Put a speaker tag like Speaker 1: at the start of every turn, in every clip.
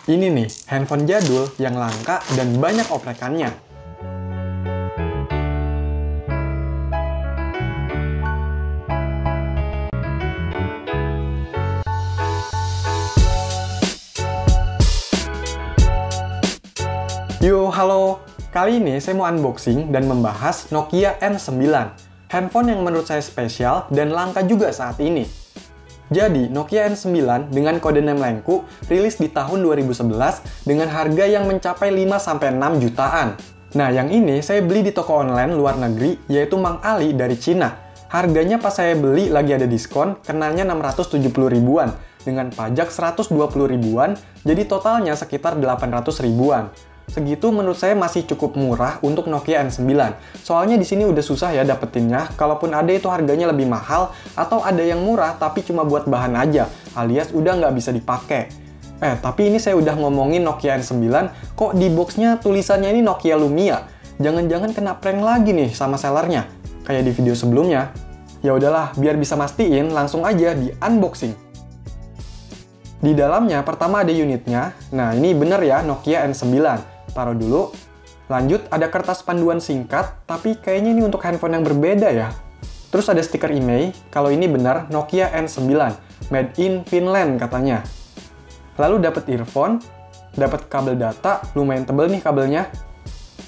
Speaker 1: Ini nih, handphone jadul yang langka dan banyak oprekannya. Yo, halo! Kali ini saya mau unboxing dan membahas Nokia N9. Handphone yang menurut saya spesial dan langka juga saat ini. Jadi, Nokia N9 dengan kode Nemlengku rilis di tahun 2011 dengan harga yang mencapai 5-6 jutaan. Nah, yang ini saya beli di toko online luar negeri, yaitu Mang Ali dari Cina. Harganya pas saya beli lagi ada diskon, kenanya 670 ribuan, dengan pajak 120 ribuan, jadi totalnya sekitar 800 ribuan. Segitu menurut saya masih cukup murah untuk Nokia N9. Soalnya di sini udah susah ya dapetinnya, kalaupun ada itu harganya lebih mahal, atau ada yang murah tapi cuma buat bahan aja, alias udah nggak bisa dipakai. Tapi ini saya udah ngomongin Nokia N9, kok di boxnya tulisannya ini Nokia Lumia? Jangan-jangan kena prank lagi nih sama sellernya, kayak di video sebelumnya. Ya udahlah, biar bisa mastiin, langsung aja di unboxing. Di dalamnya pertama ada unitnya, nah ini bener ya Nokia N9. Taruh dulu. Lanjut, ada kertas panduan singkat, tapi kayaknya ini untuk handphone yang berbeda ya. Terus ada stiker IMEI, kalau ini benar Nokia N9, made in Finland katanya. Lalu dapat earphone, dapat kabel data, lumayan tebel nih kabelnya.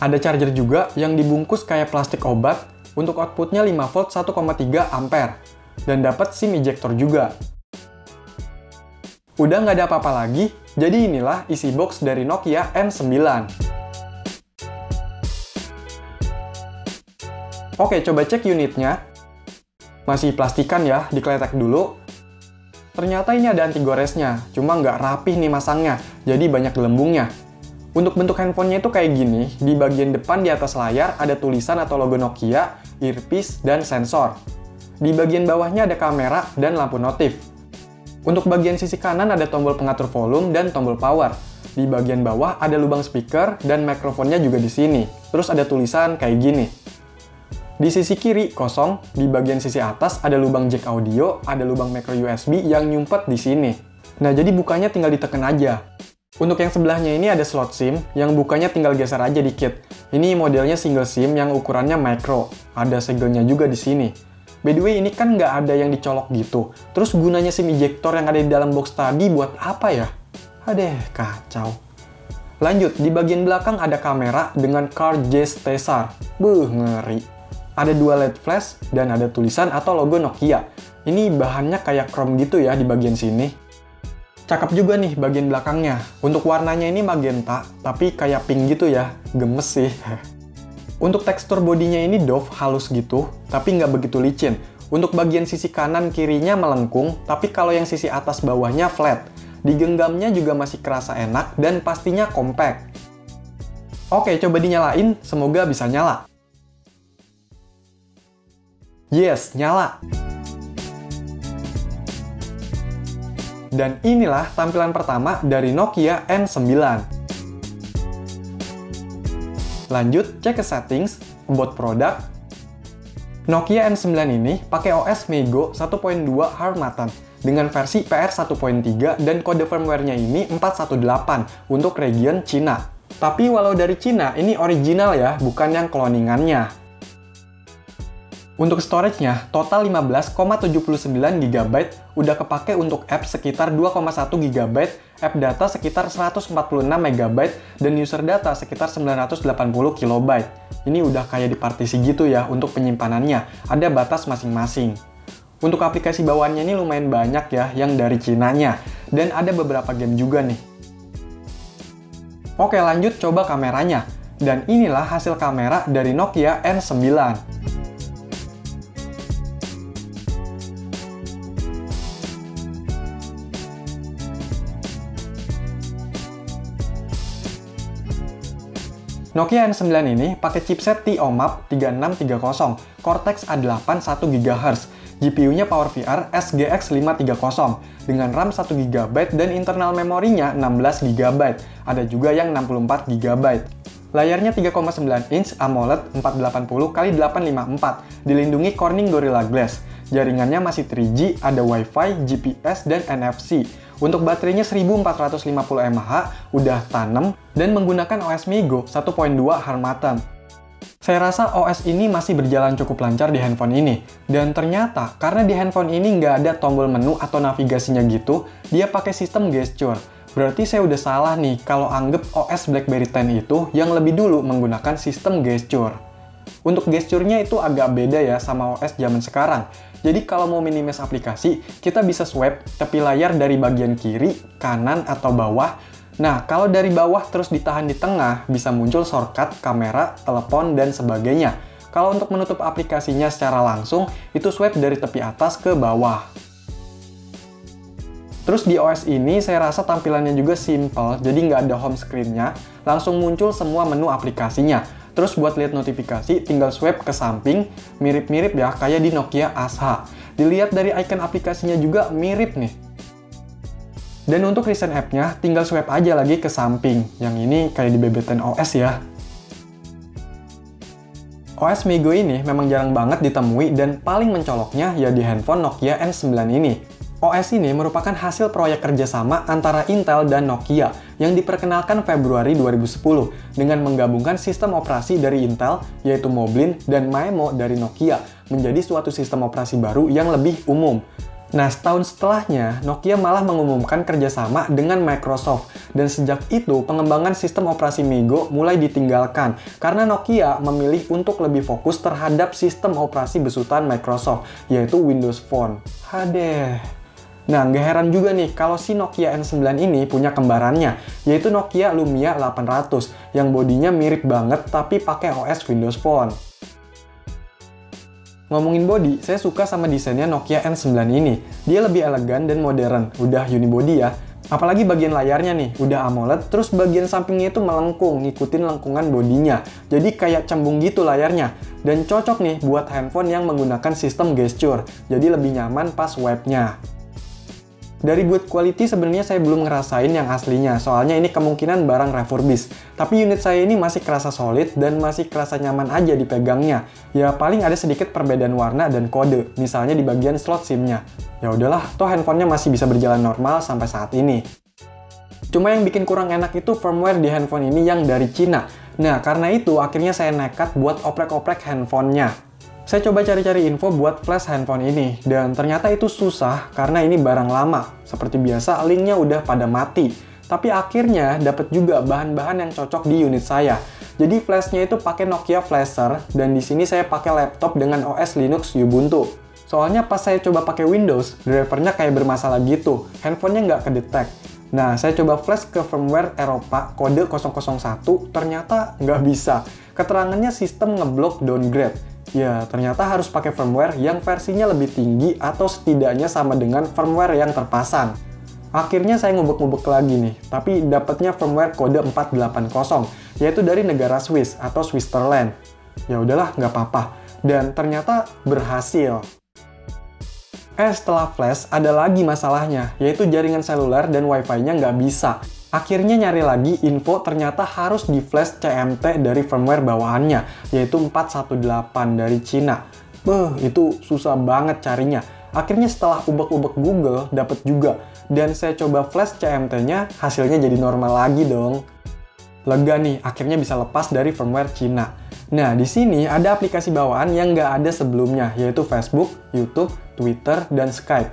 Speaker 1: Ada charger juga yang dibungkus kayak plastik obat, untuk outputnya 5 volt 1,3 ampere. Dan dapat SIM ejector juga. Udah nggak ada apa-apa lagi, jadi inilah isi box dari Nokia N9. Oke, coba cek unitnya. Masih plastikan ya, dikletek dulu. Ternyata ini ada anti goresnya, cuma nggak rapih nih masangnya, jadi banyak gelembungnya. Untuk bentuk handphonenya itu kayak gini, di bagian depan di atas layar ada tulisan atau logo Nokia, earpiece, dan sensor. Di bagian bawahnya ada kamera dan lampu notif. Untuk bagian sisi kanan ada tombol pengatur volume dan tombol power. Di bagian bawah ada lubang speaker dan mikrofonnya juga di sini. Terus ada tulisan kayak gini. Di sisi kiri kosong, di bagian sisi atas ada lubang jack audio, ada lubang micro USB yang nyumpet di sini. Nah, jadi bukanya tinggal ditekan aja. Untuk yang sebelahnya ini ada slot SIM, yang bukanya tinggal geser aja dikit. Ini modelnya single SIM yang ukurannya micro. Ada segelnya juga di sini. By the way, ini kan nggak ada yang dicolok gitu. Terus gunanya SIM ejector yang ada di dalam box tadi buat apa ya? Adeh, kacau. Lanjut, di bagian belakang ada kamera dengan card gesture. Ngeri. Ada dua LED flash dan ada tulisan atau logo Nokia. Ini bahannya kayak chrome gitu ya di bagian sini. Cakep juga nih bagian belakangnya. Untuk warnanya ini magenta, tapi kayak pink gitu ya. Gemes sih. Untuk tekstur bodinya ini doff, halus gitu, tapi nggak begitu licin. Untuk bagian sisi kanan kirinya melengkung, tapi kalau yang sisi atas bawahnya flat. Digenggamnya juga masih kerasa enak dan pastinya compact. Oke, coba dinyalain, semoga bisa nyala. Yes, nyala! Dan inilah tampilan pertama dari Nokia N9. Lanjut, cek ke settings, about produk. Nokia N9 ini pakai OS MeeGo 1.2 Harmattan dengan versi PR 1.3 dan kode firmware-nya ini 418 untuk region Cina. Tapi walau dari Cina, ini original ya, bukan yang cloningannya. Untuk storage-nya, total 15,79 GB, udah kepake untuk app sekitar 2,1 GB, app data sekitar 146 MB, dan user data sekitar 980 KB. Ini udah kayak dipartisi gitu ya untuk penyimpanannya, ada batas masing-masing. Untuk aplikasi bawaannya ini lumayan banyak ya yang dari Cinanya, dan ada beberapa game juga nih. Oke, lanjut coba kameranya. Dan inilah hasil kamera dari Nokia N9. Nokia N9 ini pakai chipset TOMAP 3630, Cortex A8 1 GHz, GPU-nya PowerVR SGX 530, dengan RAM 1 GB dan internal memorinya 16 GB, ada juga yang 64 GB. Layarnya 3,9 inch AMOLED 480x854, dilindungi Corning Gorilla Glass. Jaringannya masih 3G, ada Wi-Fi, GPS, dan NFC. Untuk baterainya 1450 mAh, udah tanem, dan menggunakan OS Migo 1.2 Harmattan. Saya rasa OS ini masih berjalan cukup lancar di handphone ini. Dan ternyata, karena di handphone ini nggak ada tombol menu atau navigasinya gitu, dia pakai sistem gesture. Berarti saya udah salah nih kalau anggap OS BlackBerry 10 itu yang lebih dulu menggunakan sistem gesture. Untuk gesturnya itu agak beda ya sama OS zaman sekarang. Jadi kalau mau minimize aplikasi, kita bisa swipe tepi layar dari bagian kiri, kanan, atau bawah. Nah, kalau dari bawah terus ditahan di tengah, bisa muncul shortcut, kamera, telepon, dan sebagainya. Kalau untuk menutup aplikasinya secara langsung, itu swipe dari tepi atas ke bawah. Terus di OS ini saya rasa tampilannya juga simple, jadi nggak ada home screen-nya, langsung muncul semua menu aplikasinya. Terus buat lihat notifikasi, tinggal swipe ke samping, mirip-mirip ya kayak di Nokia Asha. Dilihat dari icon aplikasinya juga mirip nih. Dan untuk recent app-nya, tinggal swipe aja lagi ke samping. Yang ini kayak di BB10 OS ya. OS Migo ini memang jarang banget ditemui dan paling mencoloknya ya di handphone Nokia N9 ini. OS ini merupakan hasil proyek kerjasama antara Intel dan Nokia yang diperkenalkan Februari 2010 dengan menggabungkan sistem operasi dari Intel, yaitu Moblin, dan Maemo dari Nokia, menjadi suatu sistem operasi baru yang lebih umum. Nah, setahun setelahnya, Nokia malah mengumumkan kerjasama dengan Microsoft, dan sejak itu pengembangan sistem operasi Migo mulai ditinggalkan, karena Nokia memilih untuk lebih fokus terhadap sistem operasi besutan Microsoft, yaitu Windows Phone. Hadeh. Nah, nggak heran juga nih kalau si Nokia N9 ini punya kembarannya, yaitu Nokia Lumia 800, yang bodinya mirip banget tapi pakai OS Windows Phone. Ngomongin body, saya suka sama desainnya Nokia N9 ini. Dia lebih elegan dan modern, udah unibody ya. Apalagi bagian layarnya nih, udah AMOLED, terus bagian sampingnya itu melengkung, ngikutin lengkungan bodinya. Jadi kayak cembung gitu layarnya. Dan cocok nih buat handphone yang menggunakan sistem gesture, jadi lebih nyaman pas swipe-nya. Dari build quality sebenarnya saya belum ngerasain yang aslinya, soalnya ini kemungkinan barang refurbish. Tapi unit saya ini masih kerasa solid dan masih kerasa nyaman aja dipegangnya. Ya paling ada sedikit perbedaan warna dan kode, misalnya di bagian slot SIM-nya. Ya udahlah, toh handphonenya masih bisa berjalan normal sampai saat ini. Cuma yang bikin kurang enak itu firmware di handphone ini yang dari Cina. Nah, karena itu akhirnya saya nekat buat oprek-oprek handphonenya. Saya coba cari-cari info buat flash handphone ini, dan ternyata itu susah karena ini barang lama. Seperti biasa, linknya udah pada mati. Tapi akhirnya dapat juga bahan-bahan yang cocok di unit saya. Jadi flashnya itu pakai Nokia Flasher, dan di sini saya pakai laptop dengan OS Linux Ubuntu. Soalnya pas saya coba pakai Windows, drivernya kayak bermasalah gitu, handphonenya nggak kedetek. Nah, saya coba flash ke firmware Eropa kode 001, ternyata nggak bisa. Keterangannya sistem ngeblok downgrade. Ya, ternyata harus pakai firmware yang versinya lebih tinggi atau setidaknya sama dengan firmware yang terpasang. Akhirnya saya ngubek-ngubek lagi nih, tapi dapatnya firmware kode 480, yaitu dari negara Swiss atau Switzerland. Ya udahlah, nggak apa-apa. Dan ternyata berhasil. Setelah flash, ada lagi masalahnya, yaitu jaringan seluler dan wifi-nya nggak bisa. Akhirnya nyari lagi info ternyata harus di flash CMT dari firmware bawaannya, yaitu 418 dari Cina. Itu susah banget carinya. Akhirnya setelah ubek-ubek Google, dapet juga. Dan saya coba flash CMT-nya, hasilnya jadi normal lagi dong. Lega nih, akhirnya bisa lepas dari firmware Cina. Nah, di sini ada aplikasi bawaan yang nggak ada sebelumnya, yaitu Facebook, YouTube, Twitter, dan Skype.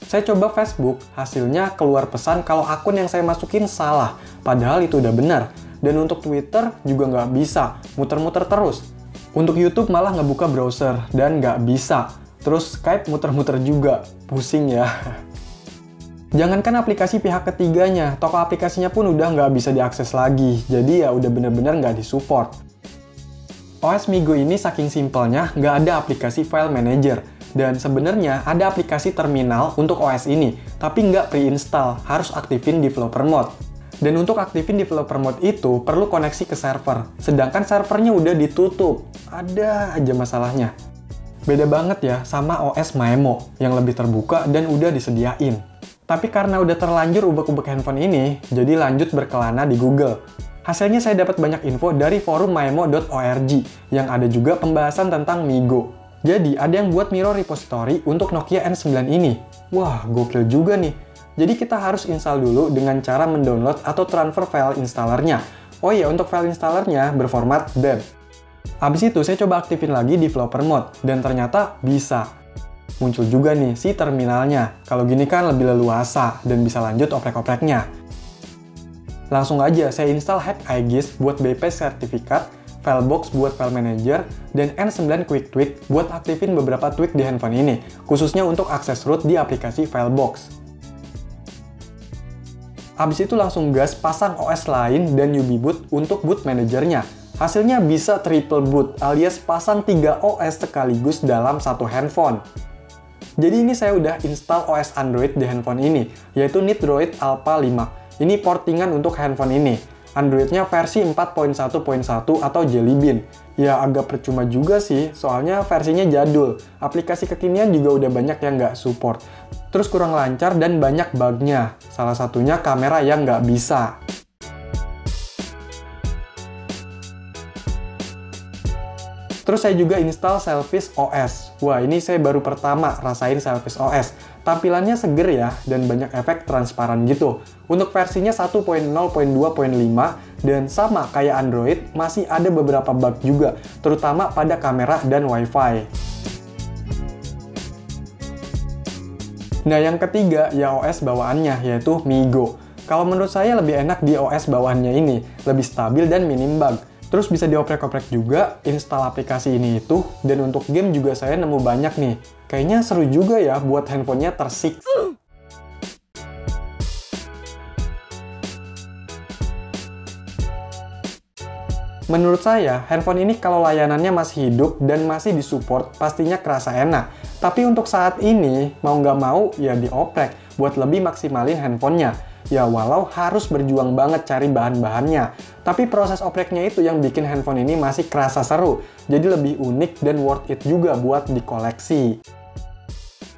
Speaker 1: Saya coba Facebook, hasilnya keluar pesan kalau akun yang saya masukin salah, padahal itu udah benar. Dan untuk Twitter juga nggak bisa, muter-muter terus. Untuk YouTube malah ngebuka browser, dan nggak bisa. Terus Skype muter-muter juga, pusing ya. Jangankan aplikasi pihak ketiganya, toko aplikasinya pun udah nggak bisa diakses lagi, jadi ya udah bener-bener nggak disupport. OS Migo ini saking simpelnya nggak ada aplikasi file manager. Dan sebenarnya ada aplikasi terminal untuk OS ini, tapi nggak pre-install, harus aktifin developer mode. Dan untuk aktifin developer mode itu perlu koneksi ke server, sedangkan servernya udah ditutup. Ada aja masalahnya. Beda banget ya sama OS Maemo yang lebih terbuka dan udah disediain. Tapi karena udah terlanjur ubek-ubek handphone ini, jadi lanjut berkelana di Google. Hasilnya saya dapat banyak info dari forum maemo.org yang ada juga pembahasan tentang Migo. Jadi, ada yang buat mirror repository untuk Nokia N9 ini. Wah, gokil juga nih. Jadi kita harus install dulu dengan cara mendownload atau transfer file installernya. Oh iya, untuk file installernya berformat .deb. Habis itu saya coba aktifin lagi developer mode, dan ternyata bisa. Muncul juga nih si terminalnya. Kalau gini kan lebih leluasa, dan bisa lanjut oprek-opreknya. Langsung aja saya install HackIGIS buat BP sertifikat, Filebox buat file manager, dan N9 Quick Tweak buat aktifin beberapa tweak di handphone ini, khususnya untuk akses root di aplikasi Filebox. Habis itu langsung gas pasang OS lain dan UB boot untuk boot manajernya. Hasilnya bisa triple boot alias pasang 3 OS sekaligus dalam satu handphone. Jadi ini saya udah install OS Android di handphone ini, yaitu Nitroid Alpha 5. Ini portingan untuk handphone ini. Androidnya versi 4.1.1 atau Jelly Bean. Ya agak percuma juga sih, soalnya versinya jadul. Aplikasi kekinian juga udah banyak yang nggak support. Terus kurang lancar dan banyak bugnya. Salah satunya kamera yang nggak bisa. Terus saya juga install Selfish OS. Wah, ini saya baru pertama rasain Selfish OS. Tampilannya seger ya, dan banyak efek transparan gitu. Untuk versinya 1.0.2.5, dan sama kayak Android, masih ada beberapa bug juga, terutama pada kamera dan Wi-Fi. Nah, yang ketiga ya OS bawaannya, yaitu MeeGo. Kalau menurut saya lebih enak di OS bawaannya ini, lebih stabil dan minim bug. Terus bisa dioprek-oprek juga, install aplikasi ini itu, dan untuk game juga saya nemu banyak nih. Kayaknya seru juga ya buat handphonenya tersiksa. Menurut saya, handphone ini kalau layanannya masih hidup dan masih disupport, pastinya kerasa enak. Tapi untuk saat ini, mau nggak mau, ya dioprek buat lebih maksimalin handphonenya. Ya walau harus berjuang banget cari bahan-bahannya. Tapi proses opreknya itu yang bikin handphone ini masih kerasa seru. Jadi lebih unik dan worth it juga buat dikoleksi.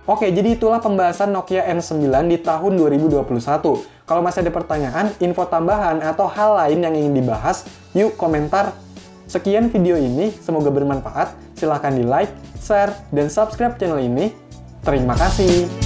Speaker 1: Oke, jadi itulah pembahasan Nokia N9 di tahun 2021. Kalau masih ada pertanyaan, info tambahan, atau hal lain yang ingin dibahas, yuk komentar. Sekian video ini, semoga bermanfaat. Silahkan di like, share, dan subscribe channel ini. Terima kasih.